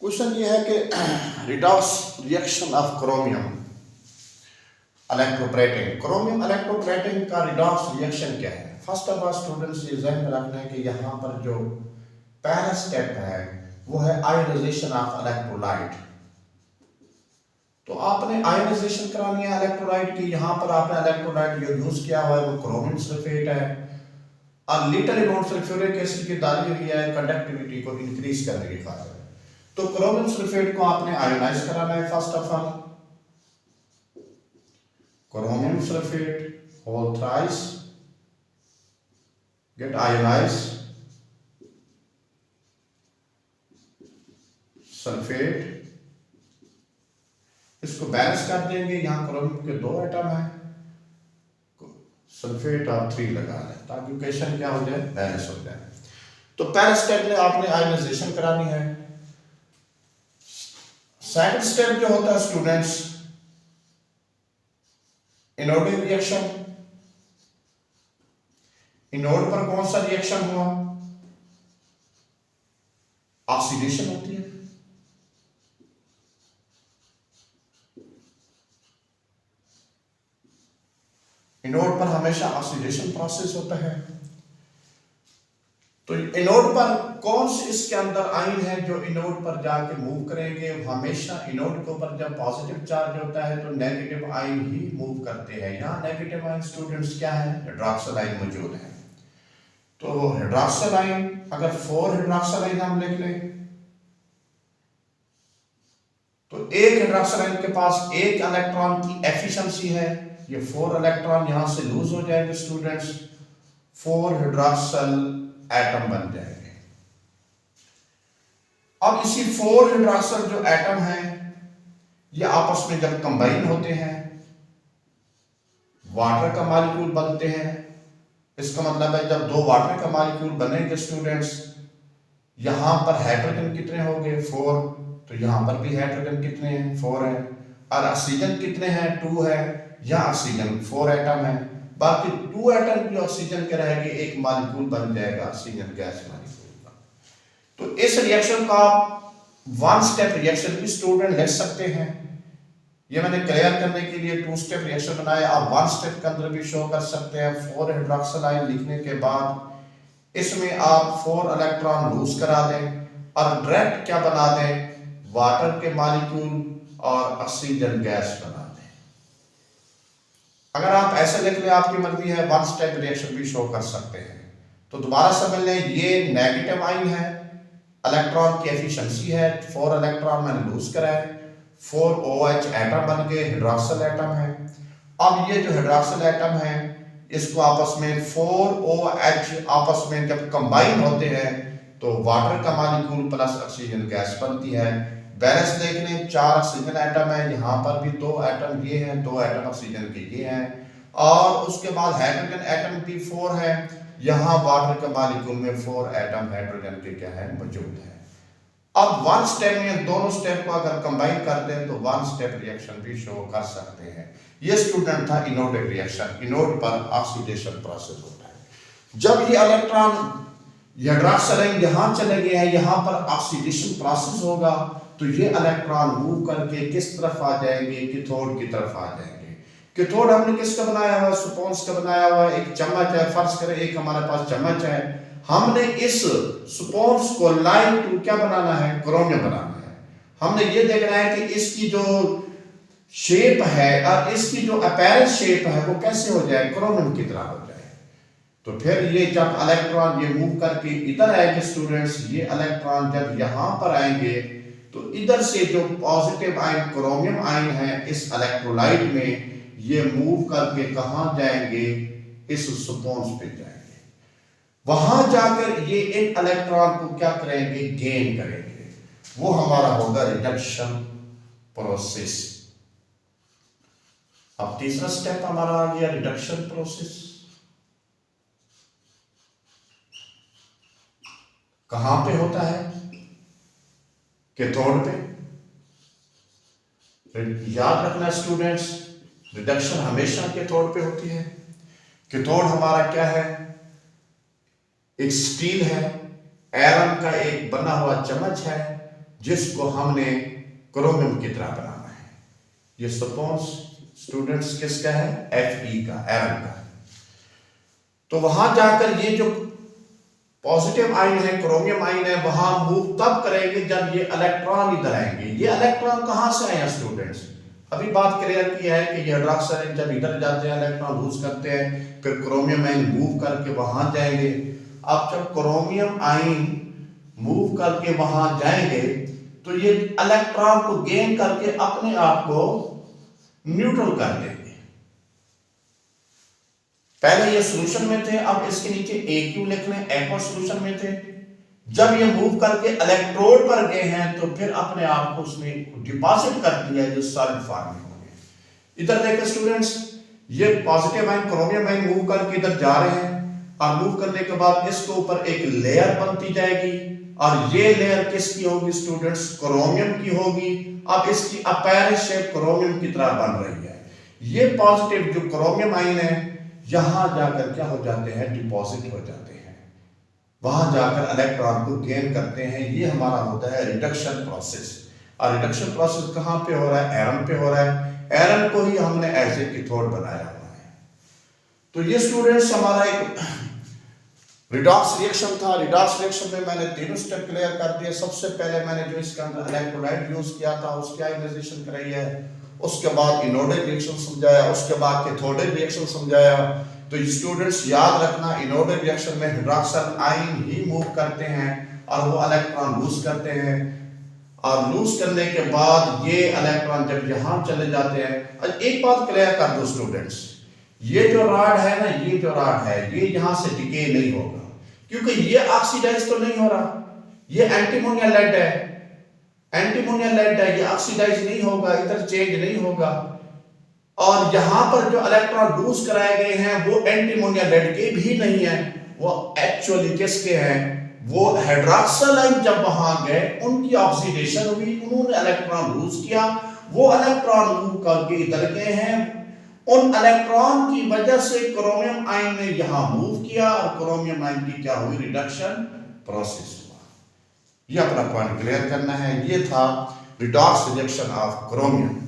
Question ये है कि redox reaction of chromium electroplating. Chromium electroplating का रिडॉक्स रिएक्शन क्या है? फर्स्ट ऑफ ऑल स्टूडेंट्स ये ध्यान में रखना है कि यहाँ पर जो पहला स्टेप है वो है आयोनाइजेशन ऑफ इलेक्ट्रोलाइट। तो आपने आयोनाइजेशन करानी है इलेक्ट्रोलाइट की। यहाँ पर आपने इलेक्ट्रोलाइट जो यूज किया हुआ है वो क्रोमियम सल्फेट है और लिटिल अमाउंट सल्फ्यूरिक एसिड की डाली हुई है कंडक्टिविटी को इंक्रीज करने की खातिर। तो क्रोमियम सल्फेट को आपने आयोनाइज कराना है। First of all chromium sulphate whole thrice get ionize sulphate, इसको बैलेंस कर देंगे। यहां क्रोमियम के 2 एटम है, सल्फेट और 3 लगा लें ताकि इक्वेशन क्या हो जाए, बैलेंस हो जाए। तो पहले स्टेप में आपने आयोनाइजेशन करानी है। सेकंड स्टेप जो होता है स्टूडेंट्स इनोडिक रिएक्शन। इनोड पर कौन सा रिएक्शन हुआ? ऑक्सीडेशन होती है। इनोड पर हमेशा ऑक्सीडेशन प्रोसेस होता है। तो इनोड पर कौन से इसके अंदर आयन है जो इनोड पर जाके मूव करेंगे? हमेशा इनोड के ऊपर जब पॉजिटिव चार्ज होता है तो नेगेटिव आयन ही मूव करते हैं। यहाँ नेगेटिव आयन स्टूडेंट्स क्या है? हाइड्रॉक्सिल आयन मौजूद है। तो हाइड्रॉक्सिल आयन अगर 4 हाइड्रॉक्सिल आयन हम लिख लें तो एक हाइड्रॉक्सिल आयन के पास एक इलेक्ट्रॉन की एफिशिएंसी है। ये 4 इलेक्ट्रॉन यहां से लूज हो जाएंगे स्टूडेंट्स, 4 हाइड्रॉक्सिल एटम बन जाएंगे। अब इसी 4 हाइड्रॉक्सिल जो एटम है ये आपस में जब कंबाइन होते हैं वाटर का मॉलिक्यूल बनते हैं। इसका मतलब है जब 2 वाटर का मॉलिक्यूल बनेंगे स्टूडेंट्स, यहां पर हाइड्रोजन कितने होंगे? 4। तो यहां पर भी हाइड्रोजन कितने हैं? 4 है। और ऑक्सीजन कितने हैं? 2 है। यहां ऑक्सीजन 4 एटम है, बाकी 2 एटम की ऑक्सीजन के रहेंगे, एक मॉलिक्यूल बन जाएगा ऑक्सीजन गैस मॉलिक्यूल का। तो इस रिएक्शन का आप 1 स्टेप रिएक्शन भी स्टूडेंट लिख सकते हैं। ये मैंने क्लियर करने के लिए 2 स्टेप रिएक्शन बनाया। आप 1 स्टेप के अंदर भी शो कर सकते हैं। 4 हाइड्रॉक्सिल आयन लिखने के बाद इसमें आप 4 इलेक्ट्रॉन लूज करा दें और डायरेक्ट क्या बना दें? वाटर के मॉलिक्यूल और ऑक्सीजन गैस बना दें। अगर आप ऐसे लिख लें, आपकी मर्जी है, 1 स्टेप रिएक्शन भी शो कर सकते हैं। तो दोबारा समझ लें, ये नेगेटिव आयन है, इलेक्ट्रॉन की एफिशिएंसी है, 4 इलेक्ट्रॉन मैंने लूज कराए, 4 OH एटम बन गए, हाइड्रॉक्सिल एटम है। अब ये जो हाइड्रॉक्सिल एटम है इसको आपस में 4 OH आपस में जब कंबाइन होते हैं तो वाटर का मॉलिक्यूल प्लस ऑक्सीजन गैस बनती है। बैलेंस देख लें, 4 ऑक्सीजन एटम है, यहाँ पर भी 2 एटम ये हैं, 2 एटम ऑक्सीजन के ये हैं, और उसके बाद हाइड्रोजन एटम भी 4 है। यहाँ वाटर के मॉलिक्यूल में 4 एटम हाइड्रोजन के क्या है? मौजूद है। अब 1 स्टेप में दोनों स्टेप को अगर कंबाइन करते हैं तो 1 स्टेप रिएक्शन भी शो कर सकते हैं। ये स्टूडेंट था इनोडिक रिएक्शन। इनोड पर ऑक्सीडेशन प्रोसेस होता है। जब ये इलेक्ट्रॉन हाइड्रॉक्सिल आयन यहां चले गए हैं, यहां पर ऑक्सीडेशन प्रोसेस होगा तो ये इलेक्ट्रॉन मूव करके किस तरफ आ जाएंगे? कैथोड की तरफ आ जाएंगे। कैथोड हमने किसका बनाया हुआ? स्पॉन्ज का बनाया हुआ। एक चम्मच है, फर्ज करें एक हमारे पास चम्मच है, हमने इस स्पॉन्ज को लाइन टू क्या बनाना है? क्रोमियम बनाना है। हमने ये देखना है कि इसकी जो शेप है और इसकी जो अपैरेंट शेप है वो कैसे हो जाए? क्रोमियम की तरह हो जाए। तो फिर ये जब इलेक्ट्रॉन ये मूव करके इधर आएंगे स्टूडेंट्स, ये इलेक्ट्रॉन जब यहां पर आएंगे तो इधर से जो पॉजिटिव आयन क्रोमियम आयन है इस इलेक्ट्रोलाइट में, ये मूव करके कहां जाएंगे? इस स्पॉन्ज पे जाएंगे। वहां जाकर ये इन इलेक्ट्रॉन को क्या करेंगे? गेन करेंगे। वो हमारा होगा रिडक्शन प्रोसेस। अब तीसरा स्टेप हमारा आ गया रिडक्शन प्रोसेस। कहां पे होता है? कैथोड पे। याद रखना स्टूडेंट्स, रिडक्शन हमेशा कैथोड पे होती है। कैथोड हमारा क्या है? एक स्टील है, आयरन का एक बना हुआ चम्मच है, जिसको हमने क्रोमियम की तरह बनाना है। ये सपोज स्टूडेंट्स किसका है, Fe का, एरन का। तो वहां जाकर ये जो पॉजिटिव आयन है, क्रोमियम आयन है, वहां मूव तब करेंगे जब ये इलेक्ट्रॉन इधर आएंगे। ये इलेक्ट्रॉन कहां से आए स्टूडेंट्स, अभी बात क्लियर की है कि ये हाइड्रोक्साइड आयन जब इधर जाते हैं इलेक्ट्रॉन लूज करते हैं, फिर क्रोमियम आयन मूव करके वहां जाएंगे। अब जब क्रोमियम आयन मूव करके वहां जाएंगे तो ये इलेक्ट्रॉन को गेन करके अपने आप को न्यूट्रल कर देंगे। पहले ये सॉल्यूशन में थे, अब इसके नीचे AQ लिख लें, एक्वा सॉल्यूशन में थे। जब ये मूव करके इलेक्ट्रोड पर गए हैं तो फिर अपने आप को उसने डिपॉजिट कर दिया जो सॉलिड फॉर्म में हो गए। इधर देखें स्टूडेंट्स, ये positive ion chromium ion move करके इधर जा रहे हैं और मूव करने के बाद इसके ऊपर एक लेयर बनती जाएगी और ये लेयर किसकी होगी स्टूडेंट्स, क्रोमियम की होगी। अब इसकी अपैरेंट शेप क्रोमियम की तरह बन रही है। ये पॉजिटिव जो क्रोमियम आयन है यहां जाकर क्या हो जाते हैं, डिपॉजिट हो जाते हैं, वहां जाकर इलेक्ट्रॉन को गेन करते हैं। ये हमारा होता है रिडक्शन प्रोसेस। और रिडक्शन प्रोसेस कहां पे हो रहा है, एरन पे हो रहा है। एरन को ही हमने एज ए कैथोड बनाया हुआ है। तो ये स्टूडेंट्स हमारा एक रिडॉक्स रिएक्शन था। रिडॉक्स रिएक्शन में मैंने तीनों स्टेप क्लियर कर दिए। सबसे पहले मैंने जो इसके अंदर इलेक्ट्रोलाइट यूज किया था उसकी आयनाइजेशन कराई है, उसके बाद इनोडिक रिएक्शन समझाया, उसके बाद कैथोडिक रिएक्शन समझाया। तो स्टूडेंट्स याद रखना, इनोडिक रिएक्शन में हाइड्रोक्साइड आयन ही मूव करते हैं और वो इलेक्ट्रॉन लूज करते हैं, और लूज करने के बाद ये इलेक्ट्रॉन जब यहां चले जाते हैं। एक बात क्लियर कर दो स्टूडेंट्स, ये जो रॉड है ना, ये जो रॉड है ये यहां से डिके नहीं होगा, क्योंकि ये ऑक्सीडाइज तो नहीं हो रहा। ये एंटीमोनिया लेड है, एंटीमोनिया लेड है, ये ऑक्सीडाइज नहीं होगा, इधर चेंज नहीं होगा। और यहां पर जो इलेक्ट्रॉन लूज कराए गए हैं वो एंटीमोनिया लेड के भी नहीं है, वो एक्चुअली किसके हैं, वो हाइड्रोक्साइड आयन जब वहां गए उनकी ऑक्सीडेशन हुई, उन्होंने इलेक्ट्रॉन लूज किया, वो इलेक्ट्रॉन मूव करके इधर गए हैं। उन इलेक्ट्रॉन की वजह से क्रोमियम आयन ने यहां मूव किया और क्रोमियम आयन की क्या हुई, रिडक्शन प्रोसेस हुआ। ये अपना पॉइंट क्लियर करना है। ये था रिडॉक्स रिएक्शन ऑफ क्रोमियम।